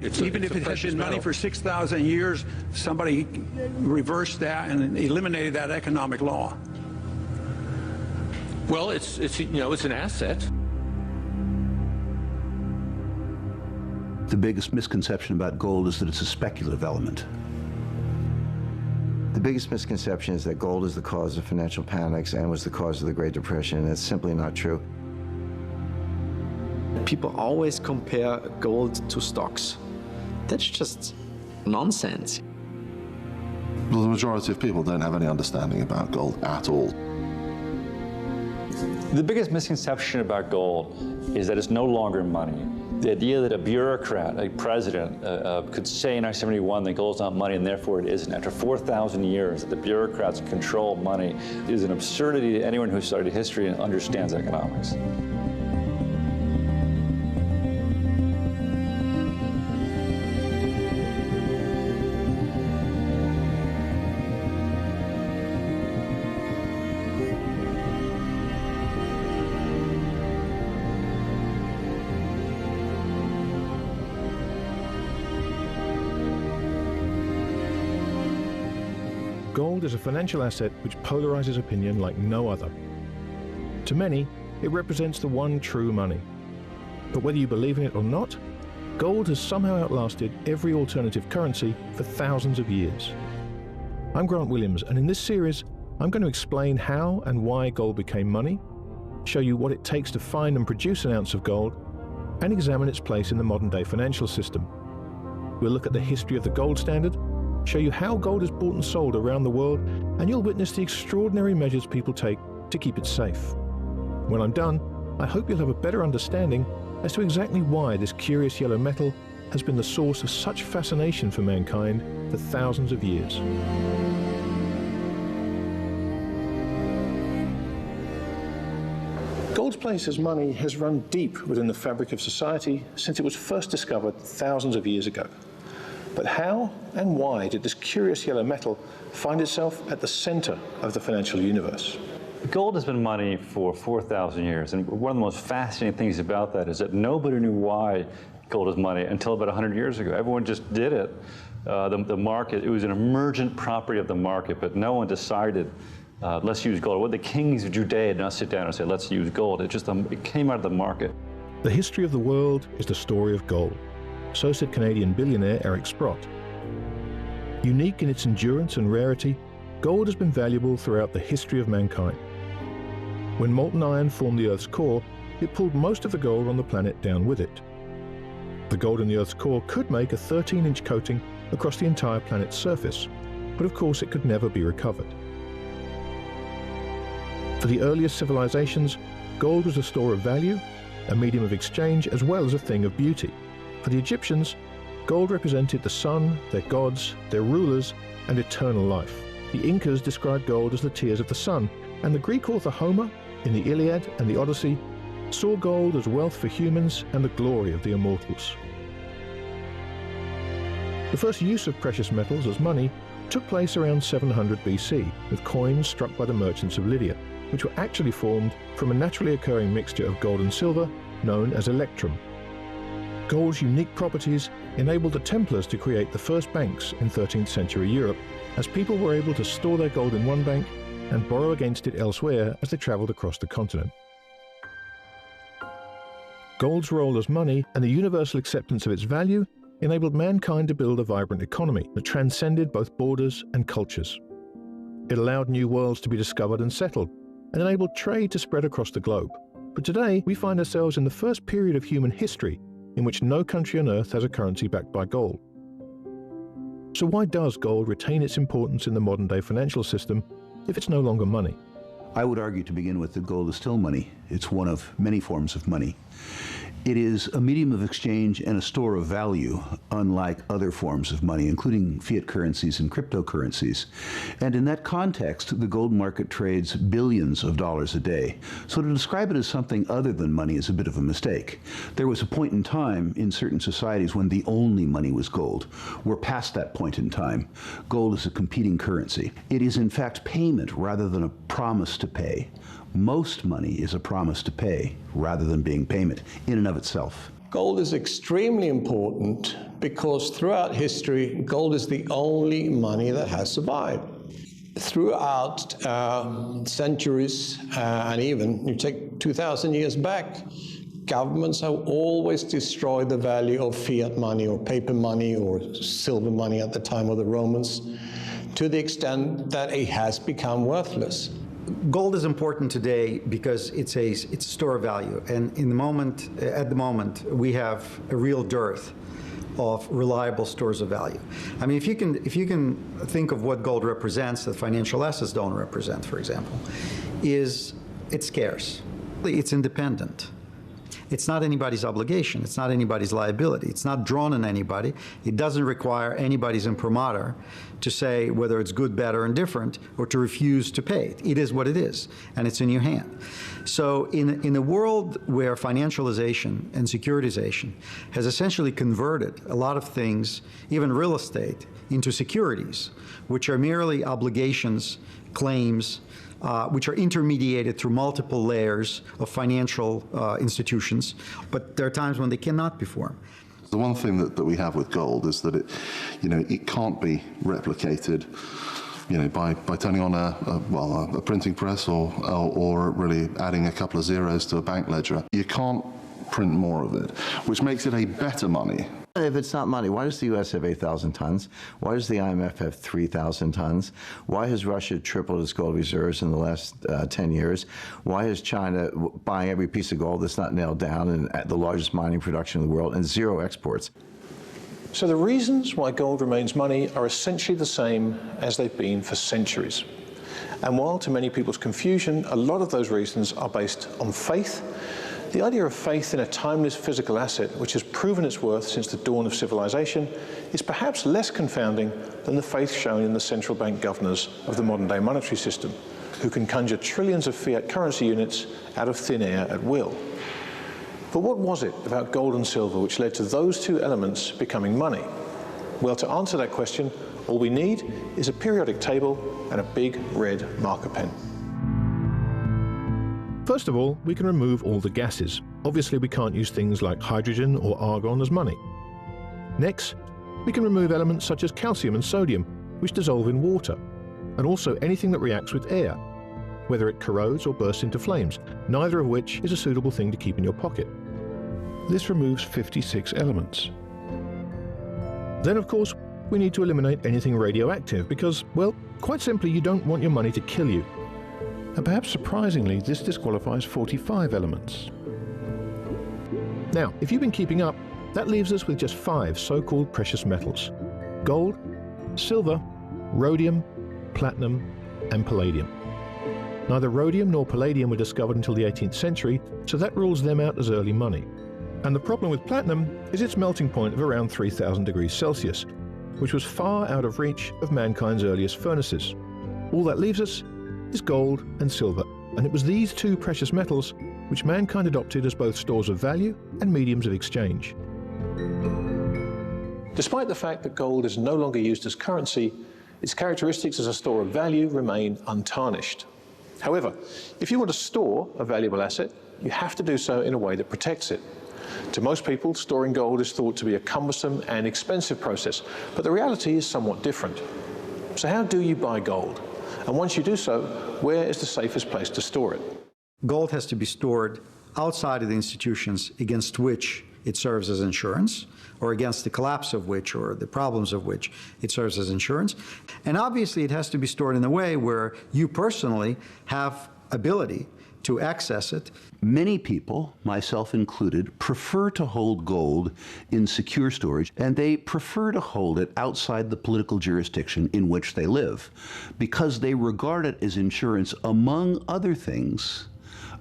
Even if it had been money for 6,000 years, somebody reversed that and eliminated that economic law. Well, it's an asset. The biggest misconception about gold is that it's a speculative element. The biggest misconception is that gold is the cause of financial panics and was the cause of the Great Depression, and it's simply not true. People always compare gold to stocks. That's just nonsense. Well, the majority of people don't have any understanding about gold at all. The biggest misconception about gold is that it's no longer money. The idea that a bureaucrat, a president, could say in 1971 that gold's not money and therefore it isn't. After 4,000 years that the bureaucrats control money is an absurdity to anyone who studied history and understands economics. Gold is a financial asset which polarizes opinion like no other. To many, it represents the one true money. But whether you believe in it or not, gold has somehow outlasted every alternative currency for thousands of years. I'm Grant Williams, and in this series, I'm going to explain how and why gold became money, show you what it takes to find and produce an ounce of gold, and examine its place in the modern-day financial system. We'll look at the history of the gold standard, show you how gold is bought and sold around the world, and you'll witness the extraordinary measures people take to keep it safe. When I'm done, I hope you'll have a better understanding as to exactly why this curious yellow metal has been the source of such fascination for mankind for thousands of years. Gold's place as money has run deep within the fabric of society since it was first discovered thousands of years ago. But how and why did this curious yellow metal find itself at the center of the financial universe? Gold has been money for 4,000 years, and one of the most fascinating things about that is that nobody knew why gold is money until about 100 years ago. Everyone just did it. The market, it was an emergent property of the market, but no one decided, let's use gold. Well, the kings of Judea did not sit down and say, let's use gold. It came out of the market. The history of the world is the story of gold. So said Canadian billionaire Eric Sprott. Unique in its endurance and rarity, gold has been valuable throughout the history of mankind. When molten iron formed the Earth's core, it pulled most of the gold on the planet down with it. The gold in the Earth's core could make a 13-inch coating across the entire planet's surface, but of course it could never be recovered. For the earliest civilizations, gold was a store of value, a medium of exchange, as well as a thing of beauty. For the Egyptians, gold represented the sun, their gods, their rulers, and eternal life. The Incas described gold as the tears of the sun, and the Greek author Homer, in the Iliad and the Odyssey, saw gold as wealth for humans and the glory of the immortals. The first use of precious metals as money took place around 700 BC, with coins struck by the merchants of Lydia, which were actually formed from a naturally occurring mixture of gold and silver known as electrum. Gold's unique properties enabled the Templars to create the first banks in 13th century Europe, as people were able to store their gold in one bank and borrow against it elsewhere as they traveled across the continent. Gold's role as money and the universal acceptance of its value enabled mankind to build a vibrant economy that transcended both borders and cultures. It allowed new worlds to be discovered and settled, and enabled trade to spread across the globe. But today, we find ourselves in the first period of human history in which no country on Earth has a currency backed by gold. So why does gold retain its importance in the modern-day financial system if it's no longer money? I would argue to begin with that gold is still money. It's one of many forms of money. It is a medium of exchange and a store of value, unlike other forms of money, including fiat currencies and cryptocurrencies. And in that context, the gold market trades billions of dollars a day. So to describe it as something other than money is a bit of a mistake. There was a point in time in certain societies when the only money was gold. We're past that point in time. Gold is a competing currency. It is in fact payment rather than a promise to pay. Most money is a promise to pay rather than being payment in and of itself. Gold is extremely important because throughout history, gold is the only money that has survived. Throughout centuries, and even you take 2,000 years back, governments have always destroyed the value of fiat money or paper money or silver money at the time of the Romans, to the extent that it has become worthless. Gold is important today because it's a store of value, and at the moment, we have a real dearth of reliable stores of value. I mean, if you can think of what gold represents that financial assets don't represent, for example, it's scarce. It's independent. It's not anybody's obligation. It's not anybody's liability. It's not drawn on anybody. It doesn't require anybody's imprimatur to say whether it's good, bad, or indifferent, or to refuse to pay it. It is what it is, and it's in your hand. So in a world where financialization and securitization has essentially converted a lot of things, even real estate, into securities, which are merely obligations, claims, which are intermediated through multiple layers of financial institutions, but there are times when they cannot perform. The one thing that we have with gold is that it can't be replicated, by turning on a printing press or really adding a couple of zeros to a bank ledger. You can't print more of it, which makes it a better money. If it's not money, why does the U.S. have 8,000 tons? Why does the IMF have 3,000 tons? Why has Russia tripled its gold reserves in the last 10 years? Why is China buying every piece of gold that's not nailed down and at the largest mining production in the world and zero exports? So the reasons why gold remains money are essentially the same as they've been for centuries. And while to many people's confusion, a lot of those reasons are based on faith, the idea of faith in a timeless physical asset which has proven its worth since the dawn of civilization is perhaps less confounding than the faith shown in the central bank governors of the modern-day monetary system, who can conjure trillions of fiat currency units out of thin air at will. But what was it about gold and silver which led to those two elements becoming money? Well, to answer that question, all we need is a periodic table and a big red marker pen. First of all, we can remove all the gases. Obviously, we can't use things like hydrogen or argon as money. Next, we can remove elements such as calcium and sodium, which dissolve in water, and also anything that reacts with air, whether it corrodes or bursts into flames, neither of which is a suitable thing to keep in your pocket. This removes 56 elements. Then, of course, we need to eliminate anything radioactive because, well, quite simply, you don't want your money to kill you. And perhaps surprisingly, this disqualifies 45 elements. Now, if you've been keeping up, that leaves us with just 5 so-called precious metals: gold, silver, rhodium, platinum, and palladium. Neither rhodium nor palladium were discovered until the 18th century, so that rules them out as early money. And the problem with platinum is its melting point of around 3,000 degrees Celsius, which was far out of reach of mankind's earliest furnaces. All that leaves us is gold and silver, and it was these two precious metals which mankind adopted as both stores of value and mediums of exchange. Despite the fact that gold is no longer used as currency, its characteristics as a store of value remain untarnished. However, if you want to store a valuable asset, you have to do so in a way that protects it. To most people, storing gold is thought to be a cumbersome and expensive process, but the reality is somewhat different. So how do you buy gold? And once you do so, where is the safest place to store it? Gold has to be stored outside of the institutions against which it serves as insurance, or against the collapse of which, or the problems of which, it serves as insurance. And obviously, it has to be stored in a way where you personally have ability to access it. Many people, myself included, prefer to hold gold in secure storage, and they prefer to hold it outside the political jurisdiction in which they live, because they regard it as insurance, among other things,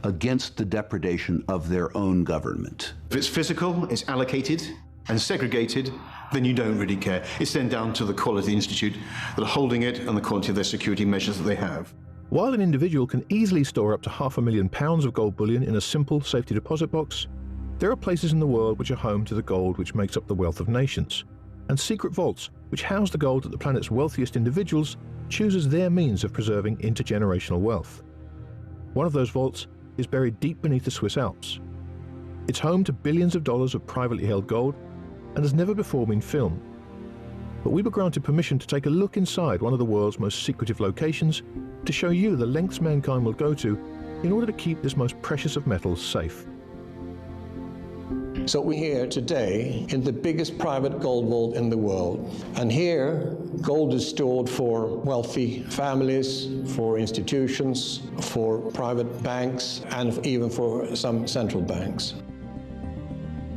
against the depredation of their own government. If it's physical, it's allocated and segregated, then you don't really care. It's then down to the quality institute that are holding it and the quality of their security measures that they have. While an individual can easily store up to £500,000 of gold bullion in a simple safety deposit box, there are places in the world which are home to the gold which makes up the wealth of nations, and secret vaults which house the gold that the planet's wealthiest individuals choose as their means of preserving intergenerational wealth. One of those vaults is buried deep beneath the Swiss Alps. It's home to billions of dollars of privately held gold and has never before been filmed. But we were granted permission to take a look inside one of the world's most secretive locations to show you the lengths mankind will go to in order to keep this most precious of metals safe. So we're here today in the biggest private gold vault in the world. And here, gold is stored for wealthy families, for institutions, for private banks, and even for some central banks.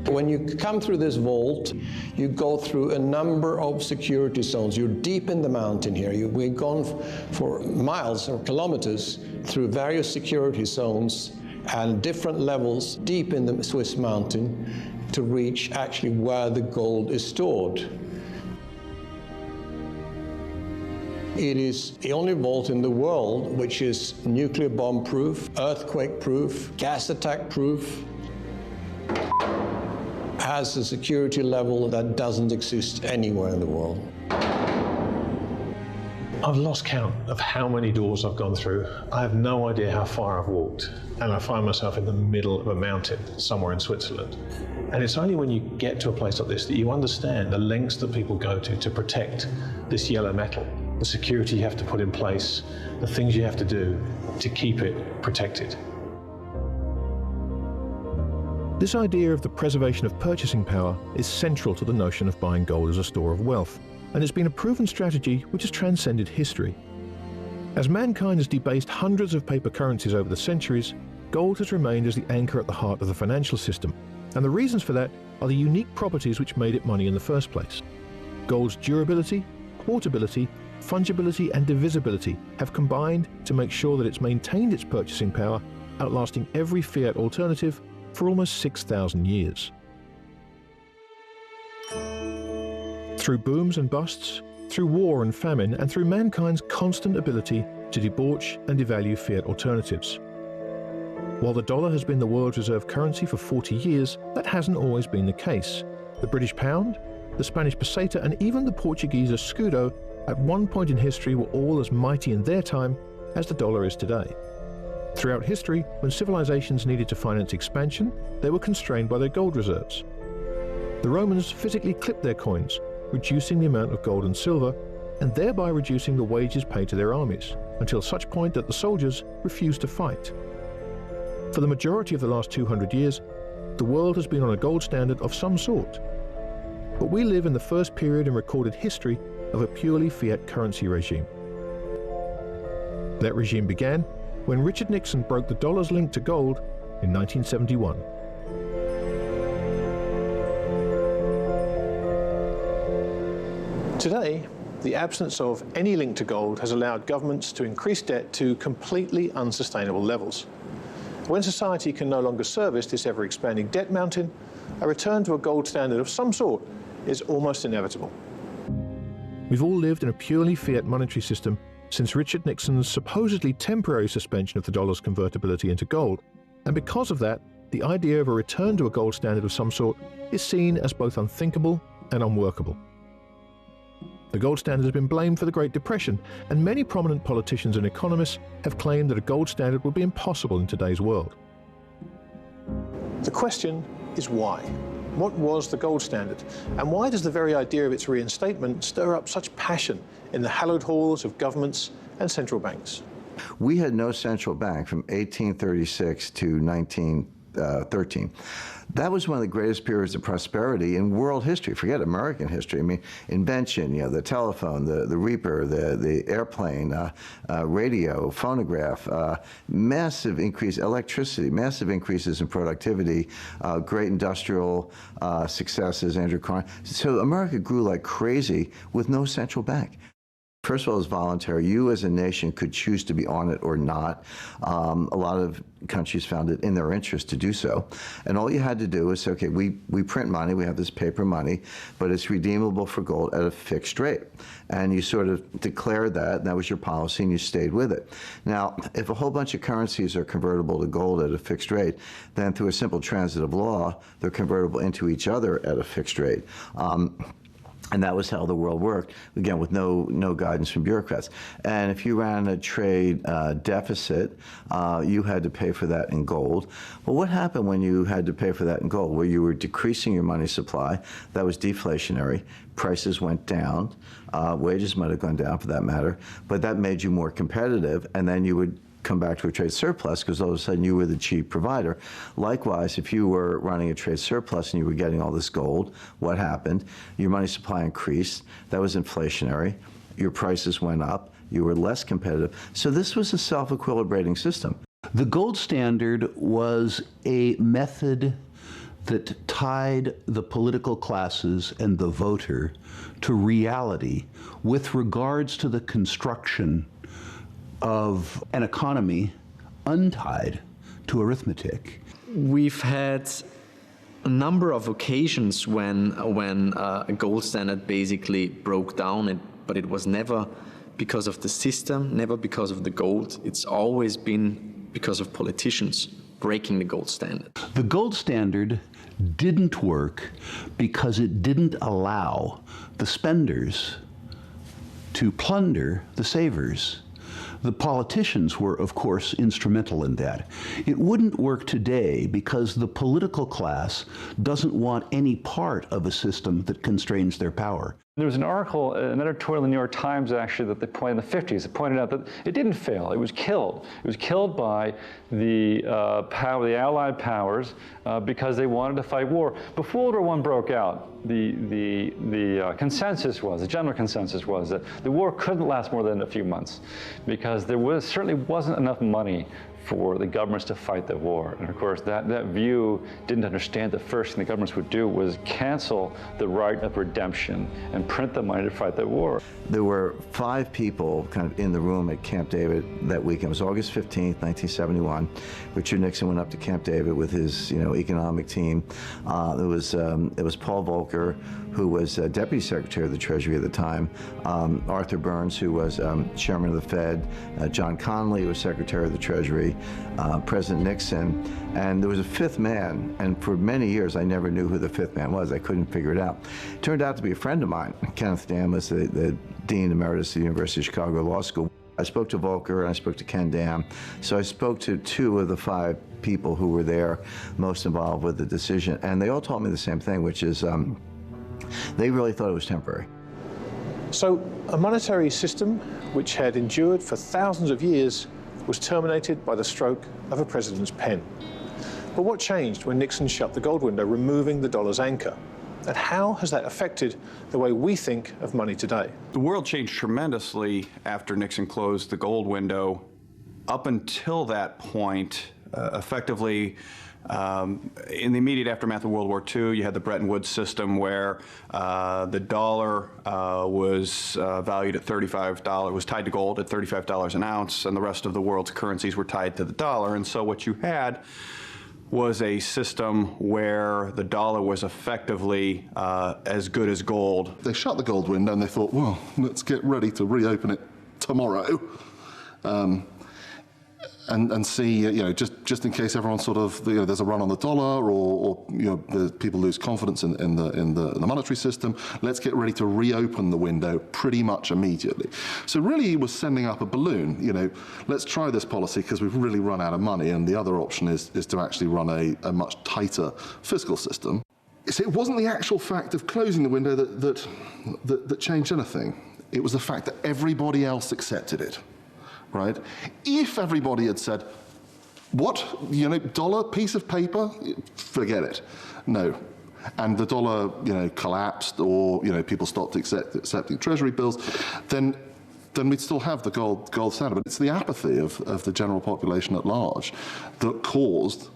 When you come through this vault, you go through a number of security zones. You're deep in the mountain here. We've gone for miles or kilometers through various security zones and different levels deep in the Swiss mountain to reach actually where the gold is stored. It is the only vault in the world which is nuclear bomb proof, earthquake proof, gas attack proof, has a security level that doesn't exist anywhere in the world. I've lost count of how many doors I've gone through. I have no idea how far I've walked, and I find myself in the middle of a mountain somewhere in Switzerland. And it's only when you get to a place like this that you understand the lengths that people go to protect this yellow metal, the security you have to put in place, the things you have to do to keep it protected. This idea of the preservation of purchasing power is central to the notion of buying gold as a store of wealth, and it's been a proven strategy which has transcended history. As mankind has debased hundreds of paper currencies over the centuries, gold has remained as the anchor at the heart of the financial system, and the reasons for that are the unique properties which made it money in the first place. Gold's durability, portability, fungibility and divisibility have combined to make sure that it's maintained its purchasing power, outlasting every fiat alternative for almost 6,000 years. Through booms and busts, through war and famine, and through mankind's constant ability to debauch and devalue fiat alternatives. While the dollar has been the world's reserve currency for 40 years, that hasn't always been the case. The British pound, the Spanish peseta, and even the Portuguese escudo at one point in history were all as mighty in their time as the dollar is today. Throughout history, when civilizations needed to finance expansion, they were constrained by their gold reserves. The Romans physically clipped their coins, reducing the amount of gold and silver, and thereby reducing the wages paid to their armies, until such point that the soldiers refused to fight. For the majority of the last 200 years, the world has been on a gold standard of some sort. But we live in the first period in recorded history of a purely fiat currency regime. That regime began when Richard Nixon broke the dollar's link to gold in 1971. Today, the absence of any link to gold has allowed governments to increase debt to completely unsustainable levels. When society can no longer service this ever-expanding debt mountain, a return to a gold standard of some sort is almost inevitable. We've all lived in a purely fiat monetary system since Richard Nixon's supposedly temporary suspension of the dollar's convertibility into gold, and because of that, the idea of a return to a gold standard of some sort is seen as both unthinkable and unworkable. The gold standard has been blamed for the Great Depression, and many prominent politicians and economists have claimed that a gold standard would be impossible in today's world. The question is why? What was the gold standard? And why does the very idea of its reinstatement stir up such passion in the hallowed halls of governments and central banks? We had no central bank from 1836 to 1913. That was one of the greatest periods of prosperity in world history. Forget American history. I mean, invention, the telephone, the reaper, the airplane, radio, phonograph, massive increase, electricity, massive increases in productivity, great industrial successes, Andrew Carnegie. So America grew like crazy with no central bank. First of all, it's voluntary. You as a nation could choose to be on it or not. A lot of countries found it in their interest to do so. And all you had to do is, okay, we print money, we have this paper money, but it's redeemable for gold at a fixed rate. And you sort of declared that, and that was your policy, and you stayed with it. Now, if a whole bunch of currencies are convertible to gold at a fixed rate, then through a simple transitive law, they're convertible into each other at a fixed rate. And that was how the world worked, again, with no guidance from bureaucrats. And if you ran a trade deficit, you had to pay for that in gold. Well, what happened when you had to pay for that in gold? Well, you were decreasing your money supply. That was deflationary. Prices went down. Wages might have gone down for that matter. But that made you more competitive, and then you would come back to a trade surplus because all of a sudden you were the cheap provider. Likewise, if you were running a trade surplus and you were getting all this gold, what happened? Your money supply increased. That was inflationary. Your prices went up. You were less competitive. So this was a self-equilibrating system. The gold standard was a method that tied the political classes and the voter to reality with regards to the construction of an economy untied to arithmetic. We've had a number of occasions when a gold standard basically broke down, but it was never because of the system, never because of the gold. It's always been because of politicians breaking the gold standard. The gold standard didn't work because it didn't allow the spenders to plunder the savers. The politicians were, of course, instrumental in that. It wouldn't work today because the political class doesn't want any part of a system that constrains their power. There was an article, an editorial in the New York Times actually that they pointed in the 50s. It pointed out that it didn't fail. It was killed. It was killed by the Allied powers because they wanted to fight war. Before World War I broke out, the consensus was, the general consensus was that the war couldn't last more than a few months because there certainly wasn't enough money for the governments to fight the war. And of course, that view didn't understand the first thing the governments would do was cancel the right of redemption and print the money to fight the war. There were 5 people kind of in the room at Camp David that weekend. It was August 15th, 1971. Richard Nixon went up to Camp David with his economic team. It was Paul Volcker, who was Deputy Secretary of the Treasury at the time, Arthur Burns, who was Chairman of the Fed, John Connally, who was Secretary of the Treasury, President Nixon, and there was a 5th man, and for many years I never knew who the 5th man was. I couldn't figure it out. It turned out to be a friend of mine. Kenneth Dam was the Dean Emeritus of the University of Chicago Law School. I spoke to Volcker and I spoke to Ken Dam, so I spoke to 2 of the 5 people who were there most involved with the decision, and they all told me the same thing, which is they really thought it was temporary. So a monetary system which had endured for thousands of years was terminated by the stroke of a president's pen. But what changed when Nixon shut the gold window, removing the dollar's anchor? And how has that affected the way we think of money today? The world changed tremendously after Nixon closed the gold window. Up until that point, effectively, in the immediate aftermath of World War II, you had the Bretton Woods system where the dollar was valued at $35, was tied to gold at $35 an ounce, and the rest of the world's currencies were tied to the dollar. And so what you had was a system where the dollar was effectively as good as gold. They shut the gold window and they thought, well, let's get ready to reopen it tomorrow. And see, just in case everyone sort of, there's a run on the dollar, or the people lose confidence in the monetary system. Let's get ready to reopen the window pretty much immediately. So really, he was sending up a balloon. Let's try this policy because we've really run out of money, and the other option is to actually run a much tighter fiscal system. So it wasn't the actual fact of closing the window that changed anything. It was the fact that everybody else accepted it. Right? If everybody had said, what, dollar, piece of paper, forget it. No. And the dollar, collapsed, or, people stopped accepting treasury bills, then we'd still have the gold standard. But it's the apathy of the general population at large that caused,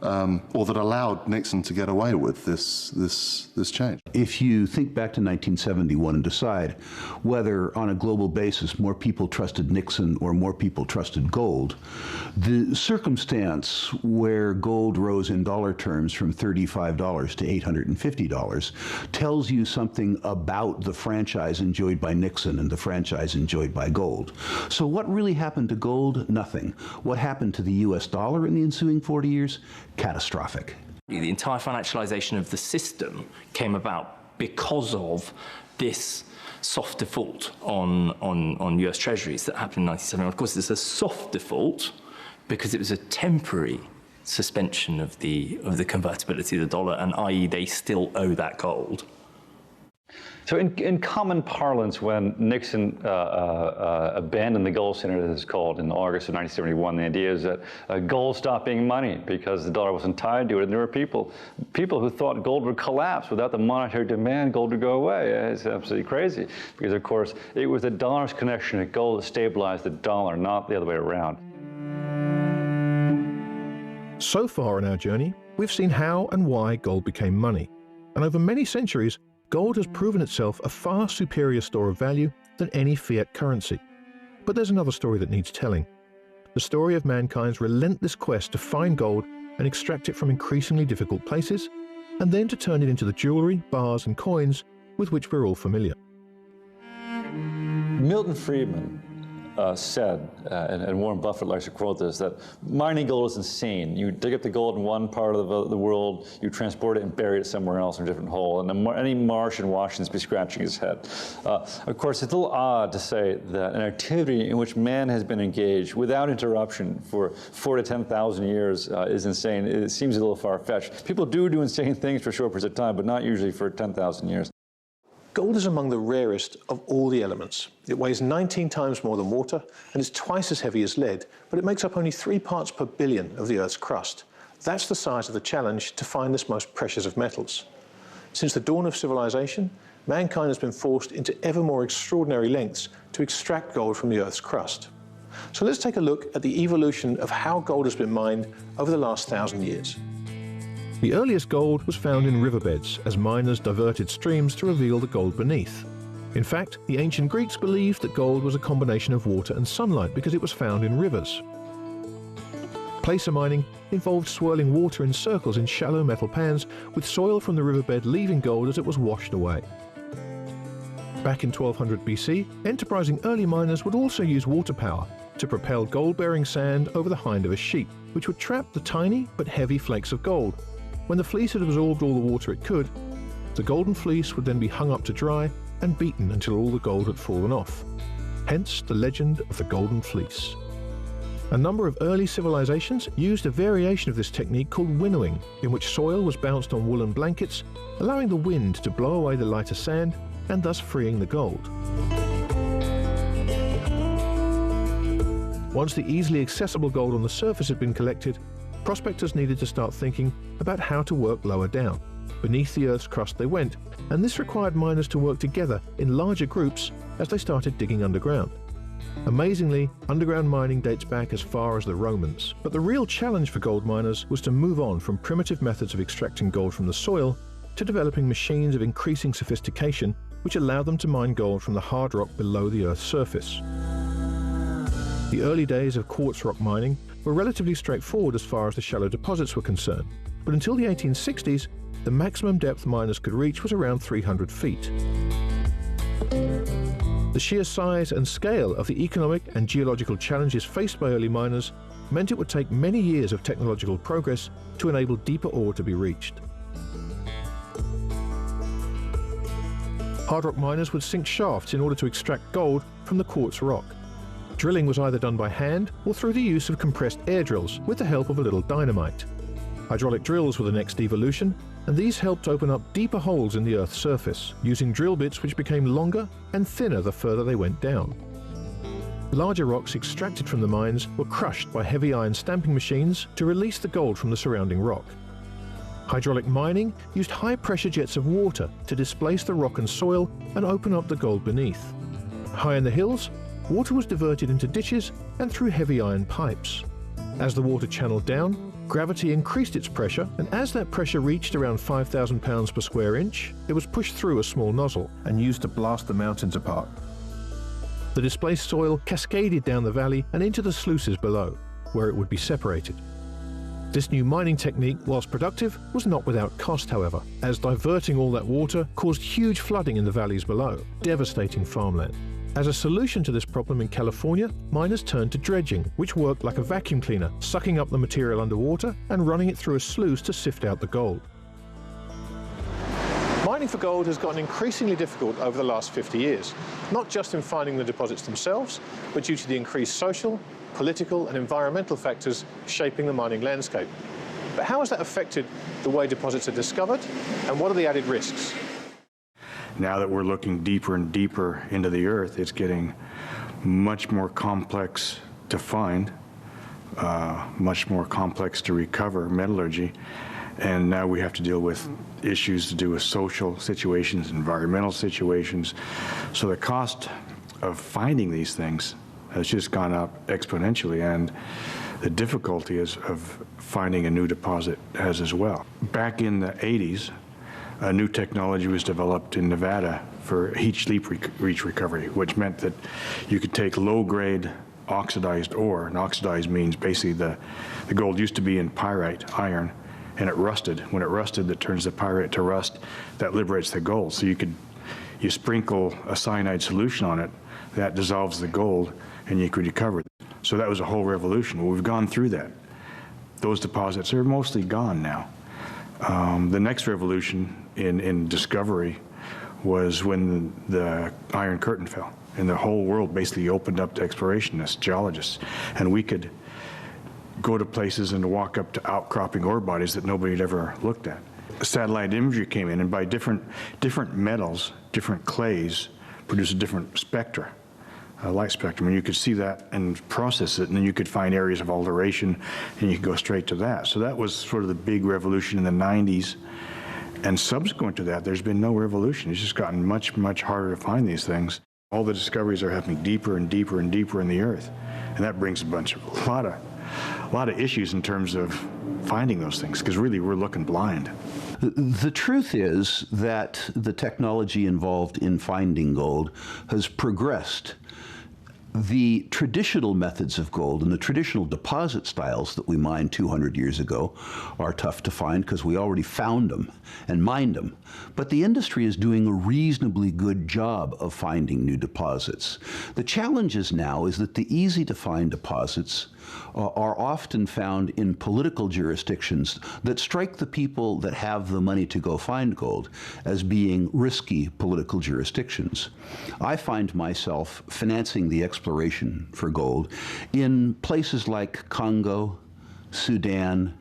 or that allowed Nixon to get away with this change. If you think back to 1971 and decide whether on a global basis more people trusted Nixon or more people trusted gold, the circumstance where gold rose in dollar terms from $35 to $850 tells you something about the franchise enjoyed by Nixon and the franchise enjoyed by gold. So what really happened to gold? Nothing. What happened to the US dollar in the ensuing 40 years? Catastrophic. The entire financialization of the system came about because of this soft default on US Treasuries that happened in 1971. Of course, it's a soft default because it was a temporary suspension of the convertibility of the dollar, and i.e. they still owe that gold. So in common parlance, when Nixon abandoned the gold standard, as it's called, in August of 1971, the idea is that gold stopped being money because the dollar wasn't tied to it. And there were people who thought gold would collapse. Without the monetary demand, gold would go away. It's absolutely crazy because, of course, it was the dollar's connection to gold that stabilized the dollar, not the other way around. So far in our journey, we've seen how and why gold became money. And over many centuries, gold has proven itself a far superior store of value than any fiat currency. But there's another story that needs telling. The story of mankind's relentless quest to find gold and extract it from increasingly difficult places, and then to turn it into the jewelry, bars and coins with which we're all familiar. Milton Friedman said, and Warren Buffett likes to quote this, that mining gold is insane. You dig up the gold in one part of the world, you transport it and bury it somewhere else in a different hole, and any Martian in Washington's be scratching his head. Of course, it's a little odd to say that an activity in which man has been engaged without interruption for 4,000 to 10,000 years is insane. It seems a little far-fetched. People do insane things for short periods of time, but not usually for 10,000 years. Gold is among the rarest of all the elements. It weighs 19 times more than water and is twice as heavy as lead, but it makes up only 3 parts per billion of the Earth's crust. That's the size of the challenge to find this most precious of metals. Since the dawn of civilization, mankind has been forced into ever more extraordinary lengths to extract gold from the Earth's crust. So let's take a look at the evolution of how gold has been mined over the last 1,000 years. The earliest gold was found in riverbeds as miners diverted streams to reveal the gold beneath. In fact, the ancient Greeks believed that gold was a combination of water and sunlight because it was found in rivers. Placer mining involved swirling water in circles in shallow metal pans with soil from the riverbed leaving gold as it was washed away. Back in 1200 BC, enterprising early miners would also use water power to propel gold-bearing sand over the hind of a sheep, which would trap the tiny but heavy flakes of gold. When the fleece had absorbed all the water it could, the golden fleece would then be hung up to dry and beaten until all the gold had fallen off. Hence the legend of the golden fleece. A number of early civilizations used a variation of this technique called winnowing, in which soil was bounced on woolen blankets, allowing the wind to blow away the lighter sand and thus freeing the gold. Once the easily accessible gold on the surface had been collected, prospectors needed to start thinking about how to work lower down. Beneath the Earth's crust they went, and this required miners to work together in larger groups as they started digging underground. Amazingly, underground mining dates back as far as the Romans. But the real challenge for gold miners was to move on from primitive methods of extracting gold from the soil to developing machines of increasing sophistication which allowed them to mine gold from the hard rock below the Earth's surface. The early days of quartz rock mining were relatively straightforward as far as the shallow deposits were concerned, but until the 1860s, the maximum depth miners could reach was around 300 feet. The sheer size and scale of the economic and geological challenges faced by early miners meant it would take many years of technological progress to enable deeper ore to be reached. Hard rock miners would sink shafts in order to extract gold from the quartz rock. Drilling was either done by hand or through the use of compressed air drills with the help of a little dynamite. Hydraulic drills were the next evolution, and these helped open up deeper holes in the Earth's surface, using drill bits which became longer and thinner the further they went down. Larger rocks extracted from the mines were crushed by heavy iron stamping machines to release the gold from the surrounding rock. Hydraulic mining used high-pressure jets of water to displace the rock and soil and open up the gold beneath. High in the hills, water was diverted into ditches and through heavy iron pipes. As the water channeled down, gravity increased its pressure, and as that pressure reached around 5,000 pounds per square inch, it was pushed through a small nozzle and used to blast the mountains apart. The displaced soil cascaded down the valley and into the sluices below, where it would be separated. This new mining technique, whilst productive, was not without cost, however, as diverting all that water caused huge flooding in the valleys below, devastating farmland. As a solution to this problem in California, miners turned to dredging, which worked like a vacuum cleaner, sucking up the material underwater and running it through a sluice to sift out the gold. Mining mining for gold has gotten increasingly difficult over the last 50 years, not just in finding the deposits themselves, but due to the increased social, political and environmental factors shaping the mining landscape. But how has that affected the way deposits are discovered, and what are the added risks? Now that we're looking deeper and deeper into the earth, it's getting much more complex to find, much more complex to recover metallurgy, and now we have to deal with issues to do with social situations, environmental situations. So the cost of finding these things has just gone up exponentially, and the difficulty of finding a new deposit has as well. Back in the 80s, a new technology was developed in Nevada for heat leach recovery, which meant that you could take low-grade oxidized ore, and oxidized means basically the gold used to be in pyrite, iron, and it rusted. When it rusted, that turns the pyrite to rust, that liberates the gold. So you sprinkle a cyanide solution on it, that dissolves the gold, and you could recover it. So that was a whole revolution. Well, we've gone through that. Those deposits are mostly gone now. The next revolution in discovery was when the Iron Curtain fell, and the whole world basically opened up to explorationists, geologists, and we could go to places and walk up to outcropping ore bodies that nobody had ever looked at. Satellite imagery came in, and by different metals, different clays, produce a different spectra. Light spectrum, and you could see that and process it, and then you could find areas of alteration, and you could go straight to that. So that was sort of the big revolution in the 90s, and subsequent to that, there's been no revolution. It's just gotten much, much harder to find these things. All the discoveries are happening deeper and deeper and deeper in the earth, and that brings a lot of issues in terms of finding those things, because really we're looking blind. The truth is that the technology involved in finding gold has progressed. The traditional methods of gold and the traditional deposit styles that we mined 200 years ago are tough to find because we already found them and mined them. But the industry is doing a reasonably good job of finding new deposits. The challenge is now is that the easy-to-find deposits are often found in political jurisdictions that strike the people that have the money to go find gold as being risky political jurisdictions. I find myself financing the exploration for gold in places like Congo, Sudan,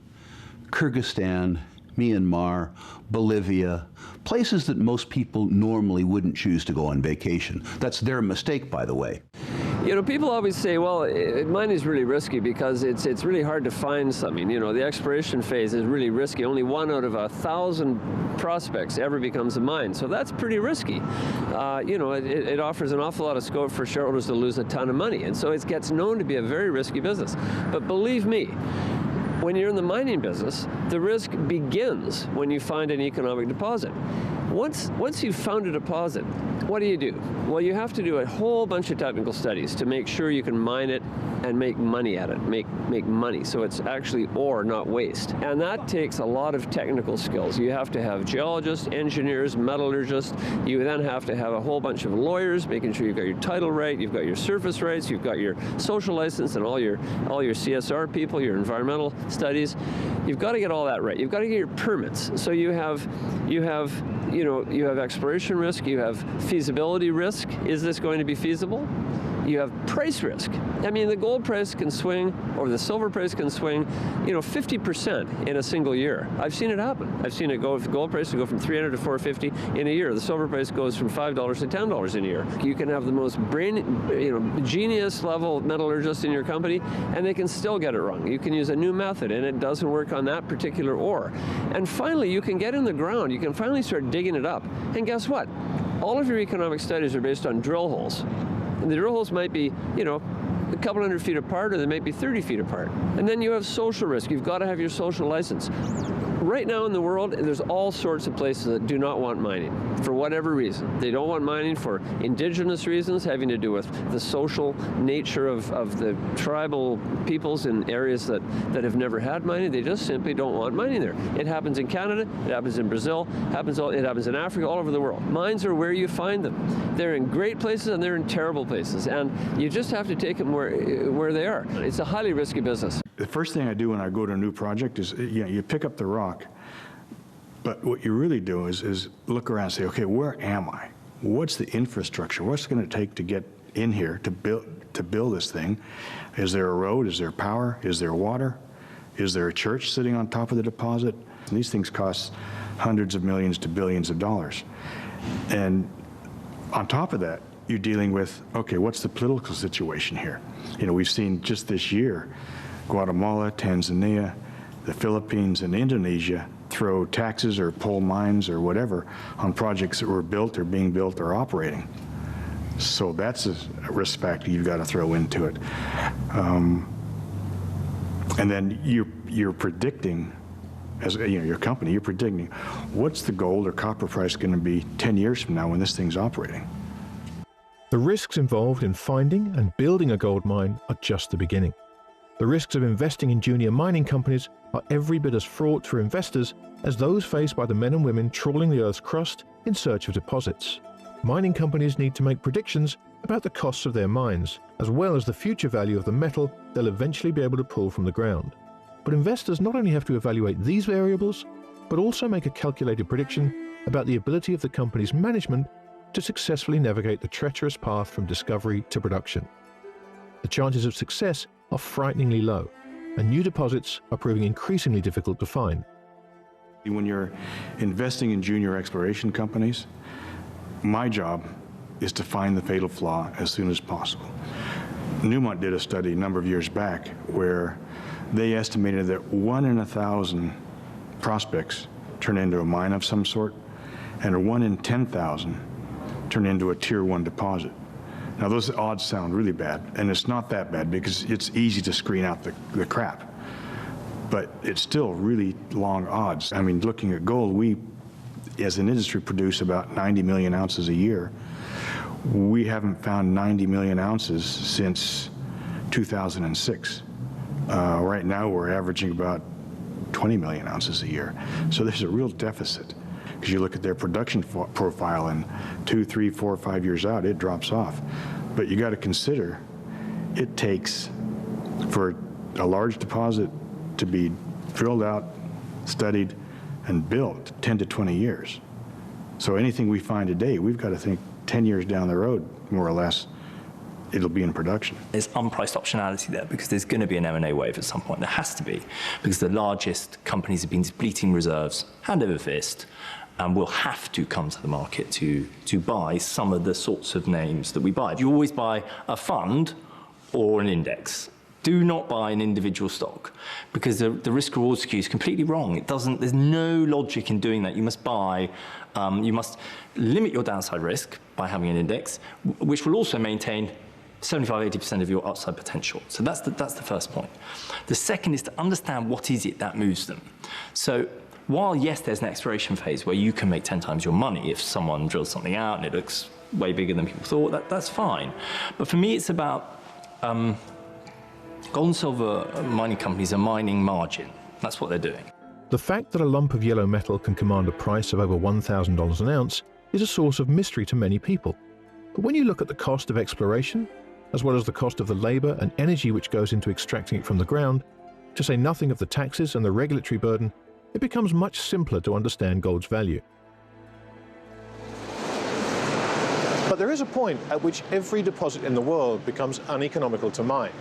Kyrgyzstan, Myanmar, Bolivia, places that most people normally wouldn't choose to go on vacation. That's their mistake, by the way. You know, people always say, well, mining is really risky because it's really hard to find something. You know, the exploration phase is really risky. Only 1 out of 1,000 prospects ever becomes a mine. So that's pretty risky. You know, it offers an awful lot of scope for shareholders to lose a ton of money. And so it gets known to be a very risky business. But believe me, when you're in the mining business, the risk begins when you find an economic deposit. Once you've found a deposit, what do? Well, you have to do a whole bunch of technical studies to make sure you can mine it and make money at it, make money. So it's actually ore, not waste. And that takes a lot of technical skills. You have to have geologists, engineers, metallurgists. You then have to have a whole bunch of lawyers, making sure you've got your title right, you've got your surface rights, you've got your social license and all your CSR people, your environmental studies. You've got to get all that right. You've got to get your permits. So you have exploration risk, you have feasibility risk. Is this going to be feasible? You have price risk. I mean, the gold price can swing, or the silver price can swing, 50% in a single year. I've seen it happen. I've seen it go, if the gold price will go from 300 to 450 in a year. The silver price goes from $5 to $10 in a year. You can have the most genius level metallurgist in your company, and they can still get it wrong. You can use a new method, and it doesn't work on that particular ore. And finally, you can get in the ground. You can finally start digging it up. And guess what? All of your economic studies are based on drill holes. And the drill holes might be, a couple hundred feet apart, or they might be 30 feet apart. And then you have social risk. You've got to have your social license. Right now in the world, there's all sorts of places that do not want mining for whatever reason. They don't want mining for indigenous reasons, having to do with the social nature of the tribal peoples in areas that have never had mining. They just simply don't want mining there. It happens in Canada, it happens in Brazil, it happens in Africa, all over the world. Mines are where you find them. They're in great places and they're in terrible places, and you just have to take them where they are. It's a highly risky business. The first thing I do when I go to a new project is, you pick up the rock, But what you really do is look around and say, okay, where am I? What's the infrastructure? What's it going to take to get in here to build this thing? Is there a road? Is there power? Is there water? Is there a church sitting on top of the deposit? And these things cost hundreds of millions to billions of dollars. And on top of that, you're dealing with, okay, what's the political situation here? You know, we've seen just this year, Guatemala, Tanzania, the Philippines, and Indonesia throw taxes or pull mines or whatever on projects that were built or being built or operating. So that's a risk factor you've got to throw into it. And then you're predicting, as you know, your company, you're predicting what's the gold or copper price going to be 10 years from now when this thing's operating. The risks involved in finding and building a gold mine are just the beginning. The risks of investing in junior mining companies are every bit as fraught for investors as those faced by the men and women trawling the Earth's crust in search of deposits. Mining companies need to make predictions about the costs of their mines, as well as the future value of the metal they'll eventually be able to pull from the ground. But investors not only have to evaluate these variables, but also make a calculated prediction about the ability of the company's management to successfully navigate the treacherous path from discovery to production. The chances of success are frighteningly low, and new deposits are proving increasingly difficult to find. When you're investing in junior exploration companies, my job is to find the fatal flaw as soon as possible. Newmont did a study a number of years back where they estimated that 1 in 1,000 prospects turn into a mine of some sort, and 1 in 10,000 turn into a tier 1 deposit. Now those odds sound really bad, and it's not that bad because it's easy to screen out the crap. But it's still really long odds. I mean, looking at gold, we, as an industry, produce about 90 million ounces a year. We haven't found 90 million ounces since 2006. Right now, we're averaging about 20 million ounces a year. So there's a real deficit. Because you look at their production profile, and 2, 3, 4, 5 years out, it drops off. But you got to consider, it takes for a large deposit to be drilled out, studied, and built 10 to 20 years. So anything we find today, we've got to think 10 years down the road, more or less, it'll be in production. There's unpriced optionality there because there's going to be an M&A wave at some point. There has to be, because the largest companies have been depleting reserves hand over fist, and will have to come to the market to buy some of the sorts of names that we buy. You always buy a fund or an index. Do not buy an individual stock, because the risk-reward skew is completely wrong. There's no logic in doing that. You must buy, you must limit your downside risk by having an index, which will also maintain 75–80% of your upside potential. So that's the first point. The second is to understand what is it that moves them. So while, yes, there's an exploration phase where you can make 10 times your money if someone drills something out and it looks way bigger than people thought, that's fine. But for me, it's about gold and silver mining companies are mining margin. That's what they're doing. The fact that a lump of yellow metal can command a price of over $1,000 an ounce is a source of mystery to many people. But when you look at the cost of exploration, as well as the cost of the labor and energy which goes into extracting it from the ground, to say nothing of the taxes and the regulatory burden, it becomes much simpler to understand gold's value. But there is a point at which every deposit in the world becomes uneconomical to mine.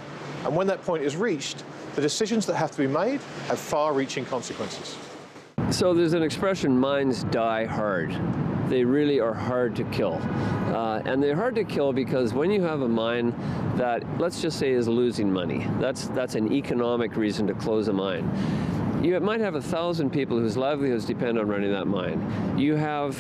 And when that point is reached, the decisions that have to be made have far-reaching consequences. So there's an expression, mines die hard. They really are hard to kill. And they're hard to kill because when you have a mine that, let's just say, is losing money, that's an economic reason to close a mine. You might have 1,000 people whose livelihoods depend on running that mine. You have,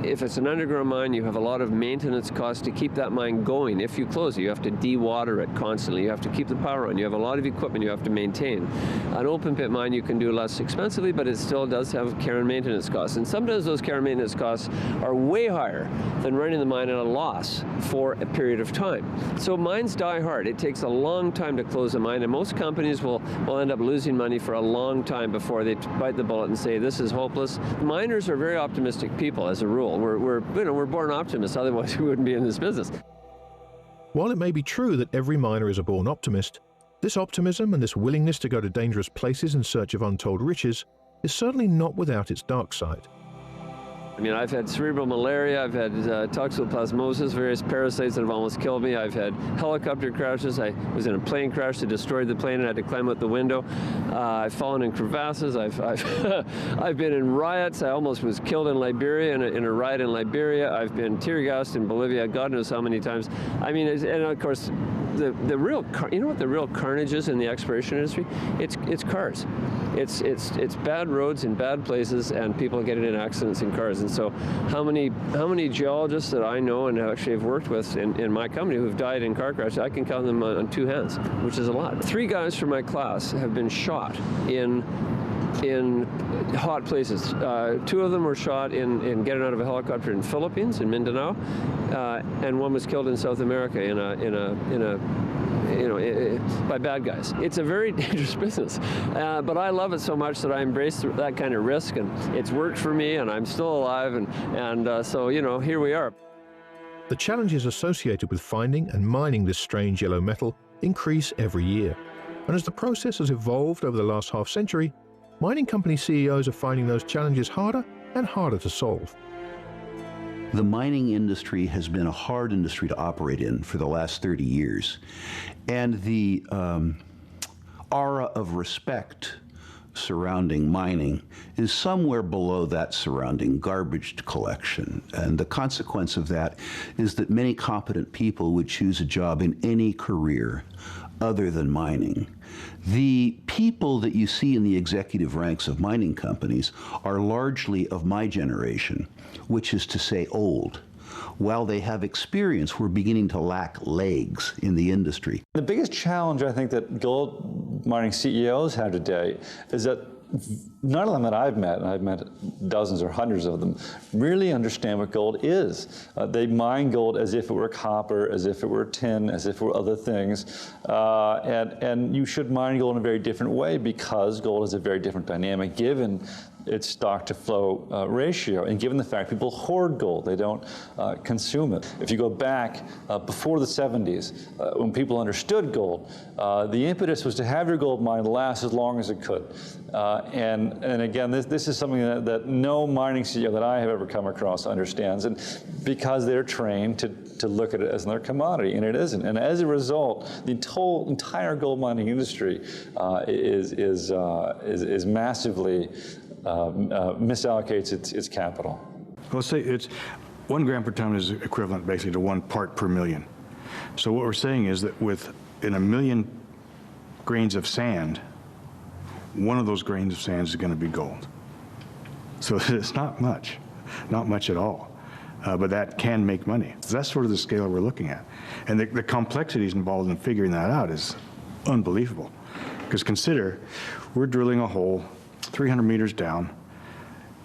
if it's an underground mine, you have a lot of maintenance costs to keep that mine going. If you close it, you have to de-water it constantly. You have to keep the power on. You have a lot of equipment you have to maintain. An open pit mine you can do less expensively, but it still does have care and maintenance costs. And sometimes those care and maintenance costs are way higher than running the mine at a loss for a period of time. So mines die hard. It takes a long time to close a mine, and most companies will end up losing money for a long time before they bite the bullet and say this is hopeless. Miners are very optimistic people as a rule. We're born optimists, otherwise we wouldn't be in this business. While it may be true that every miner is a born optimist, this optimism and this willingness to go to dangerous places in search of untold riches is certainly not without its dark side. I mean, I've had cerebral malaria, I've had toxoplasmosis, various parasites that have almost killed me. I've had helicopter crashes. I was in a plane crash that destroyed the plane and had to climb out the window. I've fallen in crevasses. I've been in riots. I almost was killed in Liberia, in a riot in Liberia. I've been tear gassed in Bolivia, God knows how many times. I mean, and of course, the real, you know what the real carnage is in the exploration industry? It's cars. It's bad roads in bad places and people getting in accidents in cars. And so how many geologists that I know and actually have worked with in my company who've died in car crashes, I can count them on 2 hands, which is a lot. 3 guys from my class have been shot in hot places. 2 of them were shot in getting out of a helicopter in Philippines, in Mindanao, and 1 was killed in South America by bad guys. It's a very dangerous business, but I love it so much that I embrace that kind of risk, and it's worked for me, and I'm still alive, and so, you know, here we are. The challenges associated with finding and mining this strange yellow metal increase every year, and as the process has evolved over the last half-century, mining company CEOs are finding those challenges harder and harder to solve. The mining industry has been a hard industry to operate in for the last 30 years. And the aura of respect surrounding mining is somewhere below that surrounding garbage collection. And the consequence of that is that many competent people would choose a job in any career other than mining. The people that you see in the executive ranks of mining companies are largely of my generation, which is to say old. While they have experience, we're beginning to lack legs in the industry. The biggest challenge I think that gold mining CEOs have today is that none of them that I've met, and I've met dozens or hundreds of them, really understand what gold is. They mine gold as if it were copper, as if it were tin, as if it were other things. And you should mine gold in a very different way because gold is a very different dynamic given its stock to flow ratio, and given the fact people hoard gold, they don't consume it. If you go back before the 70s, when people understood gold, the impetus was to have your gold mine last as long as it could. And again, this is something that no mining CEO that I have ever come across understands, and because they're trained to look at it as another commodity, and it isn't. And as a result, the entire gold mining industry is massively misallocates its capital. Let's say it's 1 gram per ton is equivalent basically to 1 part per million. So what we're saying is that in 1 million grains of sand, 1 of those grains of sand is going to be gold. So it's not much at all. But that can make money. That's sort of the scale we're looking at. And the complexities involved in figuring that out is unbelievable. Because consider, we're drilling a hole 300 meters down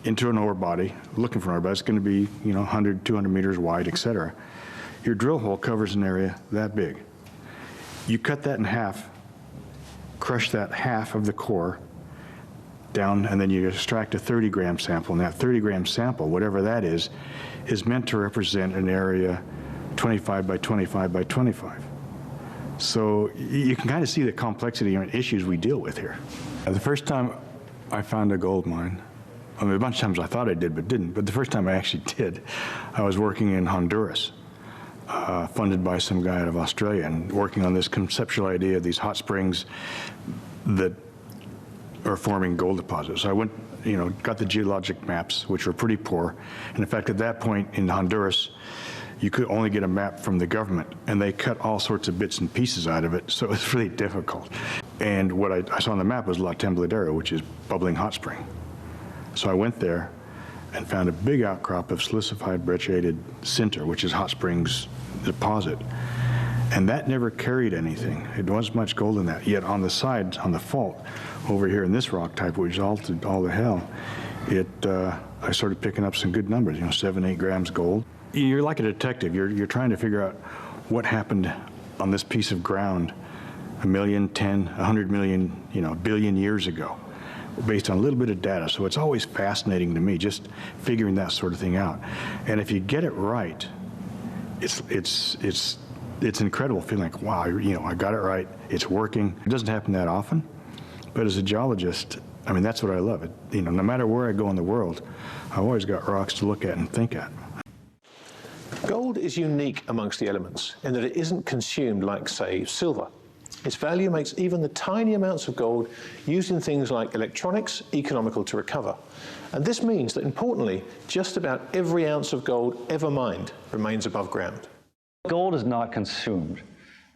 into an ore body, looking for an ore body. It's going to be, 100, 200 meters wide, et cetera. Your drill hole covers an area that big. You cut that in half, crush that half of the core down, and then you extract a 30-gram sample. And that 30-gram sample, whatever that is meant to represent an area 25 by 25 by 25. So you can kind of see the complexity and issues we deal with here. The first time I found a gold mine, I mean, a bunch of times I thought I did but didn't, but the first time I actually did, I was working in Honduras, funded by some guy out of Australia, and working on this conceptual idea of these hot springs that are forming gold deposits. So I went, got the geologic maps, which were pretty poor, and in fact at that point in Honduras, you could only get a map from the government, and they cut all sorts of bits and pieces out of it, so it was really difficult. And what I saw on the map was La Tembladera, which is bubbling hot spring. So I went there and found a big outcrop of silicified brecciated sinter, which is hot springs deposit. And that never carried anything. It wasn't much gold in that. Yet on the sides, on the fault, over here in this rock type, which is all to hell, I started picking up some good numbers, 7, 8 grams gold. You're like a detective. You're trying to figure out what happened on this piece of ground 1 million, 10, 100 million, billion years ago, based on a little bit of data. So it's always fascinating to me, just figuring that sort of thing out. And if you get it right, it's incredible feeling like, wow, I got it right. It's working. It doesn't happen that often, but as a geologist, I mean, that's what I love. No matter where I go in the world, I've always got rocks to look at and think at. Gold is unique amongst the elements in that it isn't consumed like, say, silver. Its value makes even the tiny amounts of gold used in things like electronics economical to recover. And this means that, importantly, just about every ounce of gold ever mined remains above ground. Gold is not consumed.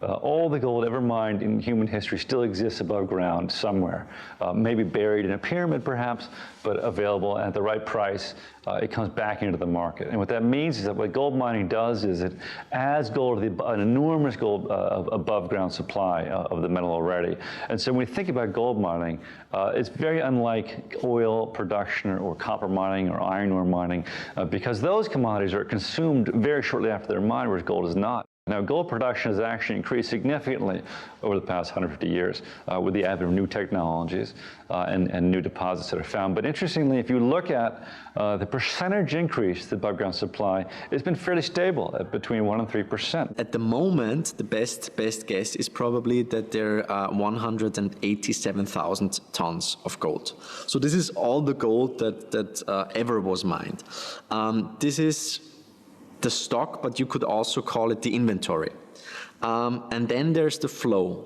All the gold ever mined in human history still exists above ground somewhere, maybe buried in a pyramid perhaps, but available at the right price. It comes back into the market. And what that means is that what gold mining does is it adds gold to an enormous gold above ground supply of the metal already. And so when we think about gold mining, it's very unlike oil production or copper mining or iron ore mining, because those commodities are consumed very shortly after they're mined, whereas gold is not. Now, gold production has actually increased significantly over the past 150 years with the advent of new technologies and new deposits that are found. But interestingly, if you look at the percentage increase the above ground supply, it's been fairly stable at between 1% and 3%. At the moment, the best guess is probably that there are 187,000 tons of gold. So this is all the gold that ever was mined. This is the stock, but you could also call it the inventory. And then there's the flow.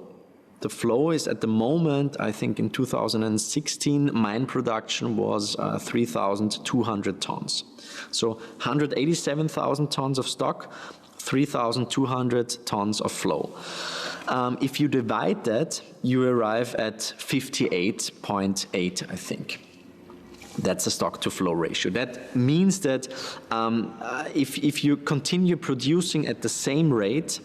The flow is at the moment, I think in 2016, mine production was 3,200 tons. So 187,000 tons of stock, 3,200 tons of flow. If you divide that, you arrive at 58.8, I think. That's the stock-to-flow ratio. That means that if you continue producing at the same rate,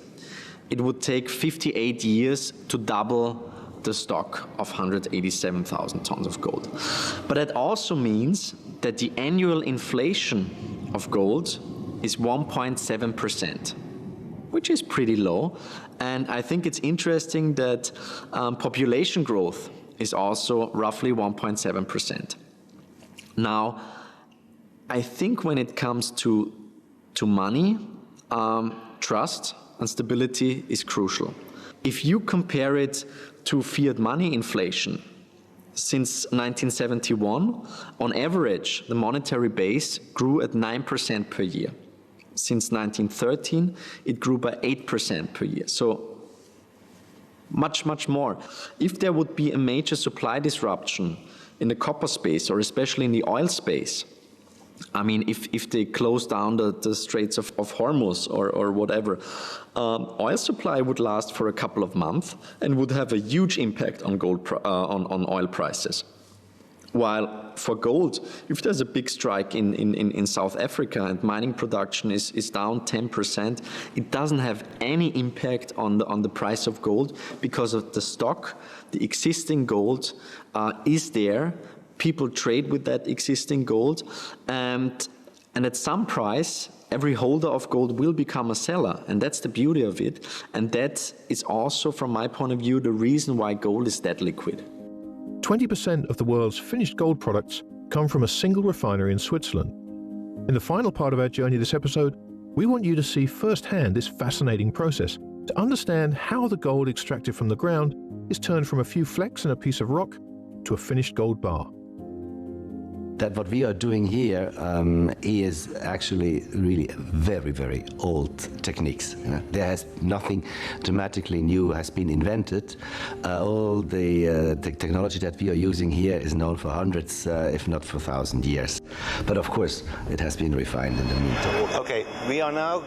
it would take 58 years to double the stock of 187,000 tons of gold. But that also means that the annual inflation of gold is 1.7%, which is pretty low. And I think it's interesting that population growth is also roughly 1.7%. Now, I think when it comes to money, trust and stability is crucial. If you compare it to fiat money inflation, since 1971, on average, the monetary base grew at 9% per year. Since 1913, it grew by 8% per year. So much, much more. If there would be a major supply disruption in the copper space, or especially in the oil space, I mean, if they close down the Straits of Hormuz or whatever, oil supply would last for a couple of months and would have a huge impact on on oil prices. While for gold, if there's a big strike in South Africa and mining production is down 10%, it doesn't have any impact on the price of gold, because of the stock, the existing gold is there. People trade with that existing gold, and at some price, every holder of gold will become a seller, and that's the beauty of it. And that is also, from my point of view, the reason why gold is that liquid. 20% of the world's finished gold products come from a single refinery in Switzerland. In the final part of our journey this episode, we want you to see firsthand this fascinating process, to understand how the gold extracted from the ground is turned from a few flecks in a piece of rock to a finished gold bar. That what we are doing here is actually really very, very old techniques. You know? There has nothing dramatically new has been invented. All the technology that we are using here is known for hundreds, if not for 1,000 years. But of course, it has been refined in the meantime. Okay, we are now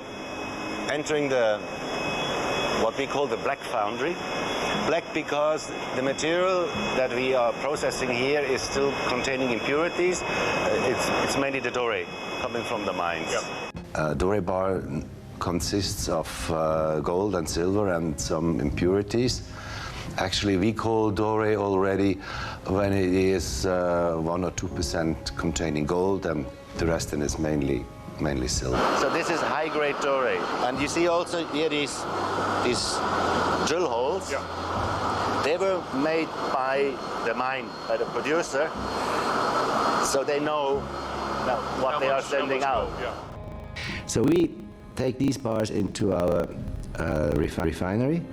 entering what we call the black foundry. Black because the material that we are processing here is still containing impurities. It's mainly the doré coming from the mines. Yep. Doré bar consists of gold and silver and some impurities. Actually, we call doré already when it is 1 or 2% containing gold, and the rest is mainly silver. So this is high-grade doré, and you see also here these drill holes. Yeah. They were made by the mine, by the producer, so they know what they are sending out. So we take these bars into our refinery,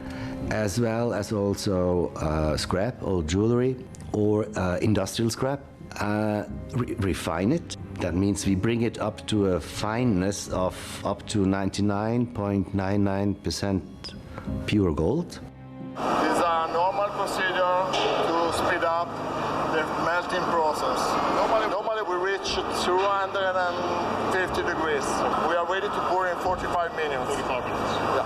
as well as also scrap, old jewelry, or industrial scrap. Refine it. That means we bring it up to a fineness of up to 99.99% pure gold. This is a normal procedure to speed up the melting process. Normally we reach 250 degrees. We are ready to pour in 45 minutes. 45 minutes. Yeah.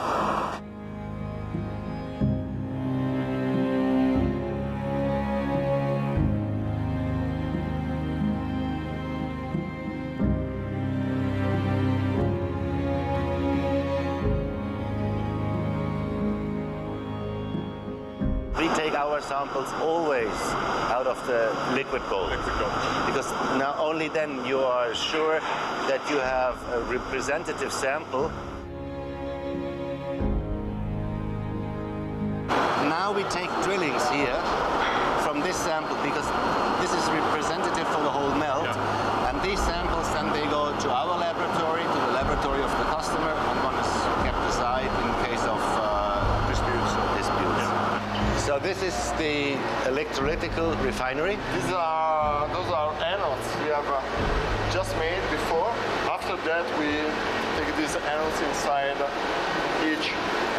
We take our samples always out of the liquid gold, because now only then you are sure that you have a representative sample. Now we take drillings here from this sample because this is representative for the whole melt, and these samples then they go to our laboratory, to the laboratory of the customer, and one is kept aside in case of disputes. So this is the electrolytical refinery. Those are anodes we have just made before. After that, we take these anodes inside each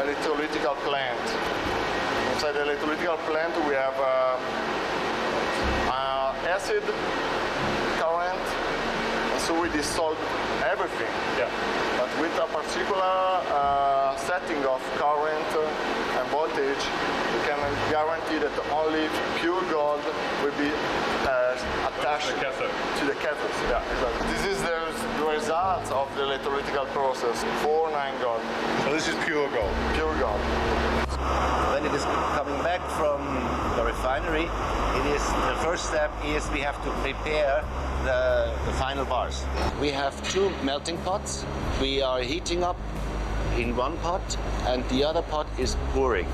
electrolytical plant. Inside the electrolytical plant, we have acid, current, and so we dissolve everything. Yeah. But with a particular setting of current and voltage, we can guarantee that only pure gold will be attached to the cathode. Yeah, exactly. This is the result of the electrolytical process, 4-9 gold. So this is pure gold. Pure gold. When it is coming back from the refinery, the first step is we have to prepare the final bars. We have 2 melting pots. We are heating up in one pot, and the other pot is pouring.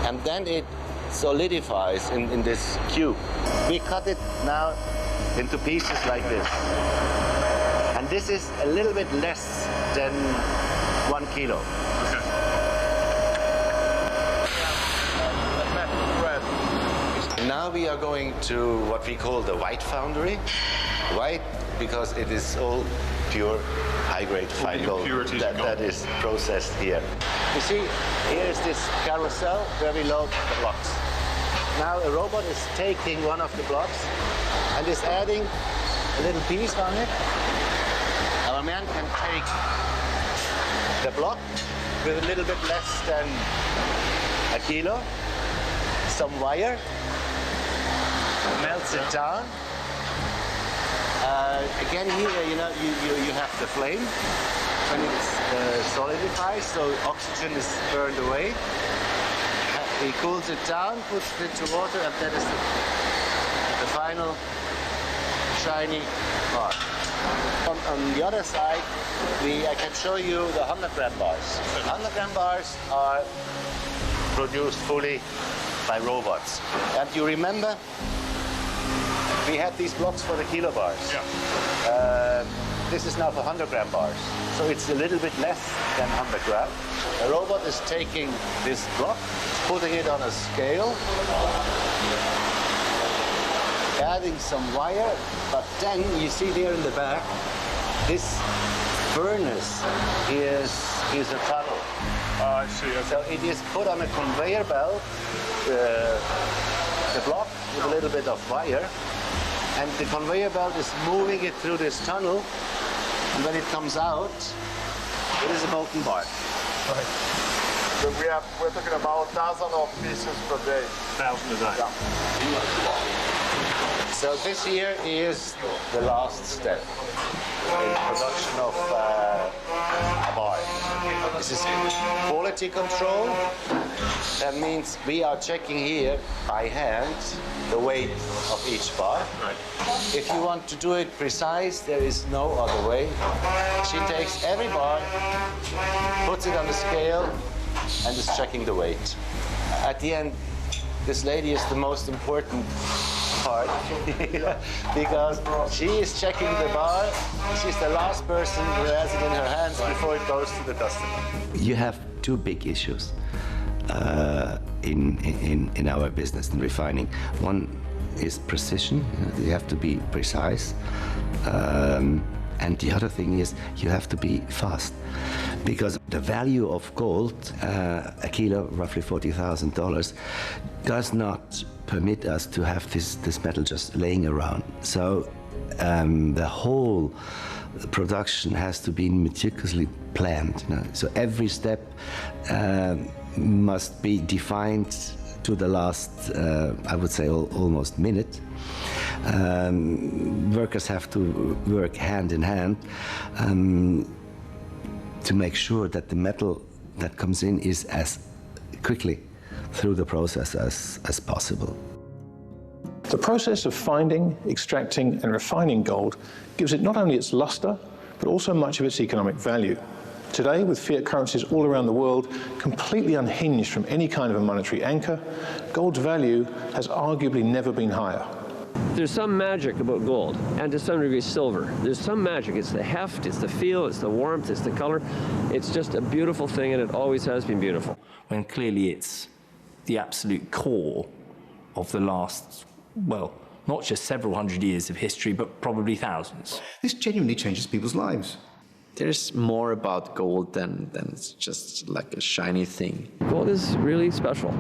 And then it solidifies in this cube. We cut it now into pieces like this. And this is a little bit less than 1 kilo. Okay. Now we are going to what we call the white foundry. White because it is all pure high-grade fine gold that is processed here. You see, here is this carousel where we load the blocks. Now a robot is taking one of the blocks and is adding a little piece on it. Our man can take the block with a little bit less than a kilo, some wire, melts it down. Again here, you have the flame when it solidifies, so oxygen is burned away. He cools it down, puts it into water, and that is the final shiny bar. On the other side, I can show you the 100-gram bars. 100-gram bars are produced fully by robots. And you remember, we had these blocks for the kilo bars. Yeah. This is now for 100-gram bars. So it's a little bit less than 100 gram. The robot is taking this block, putting it on a scale, adding some wire, but then you see there in the back, this furnace is a tunnel. I see. Okay. So it is put on a conveyor belt, the block with a little bit of wire, and the conveyor belt is moving it through this tunnel, and when it comes out, it is a molten bar. Right. So we're talking about thousands of pieces per day. 1,000 a day. Yeah. So this here is the last step in production of a bar. This is quality control. That means we are checking here by hand the weight of each bar. Right. If you want to do it precise, there is no other way. She takes every bar, puts it on the scale, and is checking the weight. At the end, this lady is the most important part because she is checking the bar. She's the last person who has it in her hands before it goes to the customer. You have two big issues in our business in refining. One is precision. You have to be precise. And the other thing is you have to be fast, because the value of gold, a kilo, roughly $40,000, does not permit us to have this metal just laying around. So the whole production has to be meticulously planned. So every step must be defined to the last, I would say, almost minute. Workers have to work hand in hand to make sure that the metal that comes in is as quickly through the process as possible. The process of finding, extracting and refining gold gives it not only its luster, but also much of its economic value. Today, with fiat currencies all around the world completely unhinged from any kind of a monetary anchor, gold's value has arguably never been higher. There's some magic about gold, and to some degree silver. There's some magic. It's the heft, it's the feel, it's the warmth, it's the color. It's just a beautiful thing, and it always has been beautiful. When clearly it's the absolute core of the last, well, not just several hundred years of history, but probably thousands. This genuinely changes people's lives. There's more about gold than it's just like a shiny thing. Gold is really special.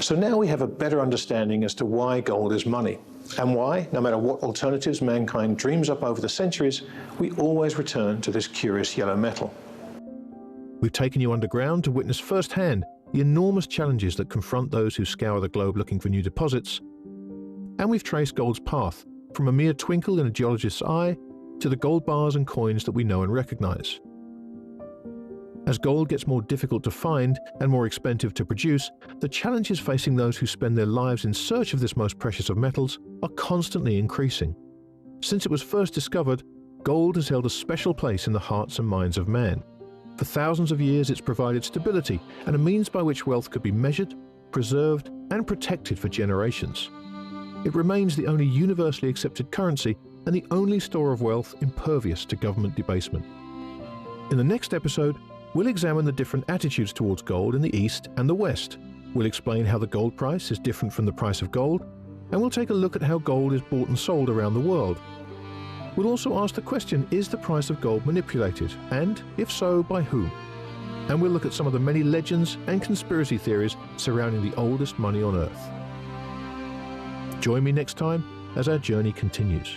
So now we have a better understanding as to why gold is money, and why, no matter what alternatives mankind dreams up over the centuries, we always return to this curious yellow metal. We've taken you underground to witness firsthand the enormous challenges that confront those who scour the globe looking for new deposits, and we've traced gold's path from a mere twinkle in a geologist's eye to the gold bars and coins that we know and recognize. As gold gets more difficult to find and more expensive to produce, the challenges facing those who spend their lives in search of this most precious of metals are constantly increasing. Since it was first discovered, gold has held a special place in the hearts and minds of man. For thousands of years, it's provided stability and a means by which wealth could be measured, preserved, and protected for generations. It remains the only universally accepted currency and the only store of wealth impervious to government debasement. In the next episode, we'll examine the different attitudes towards gold in the East and the West. We'll explain how the gold price is different from the price of gold, and we'll take a look at how gold is bought and sold around the world. We'll also ask the question, is the price of gold manipulated, and if so, by whom? And we'll look at some of the many legends and conspiracy theories surrounding the oldest money on Earth. Join me next time as our journey continues.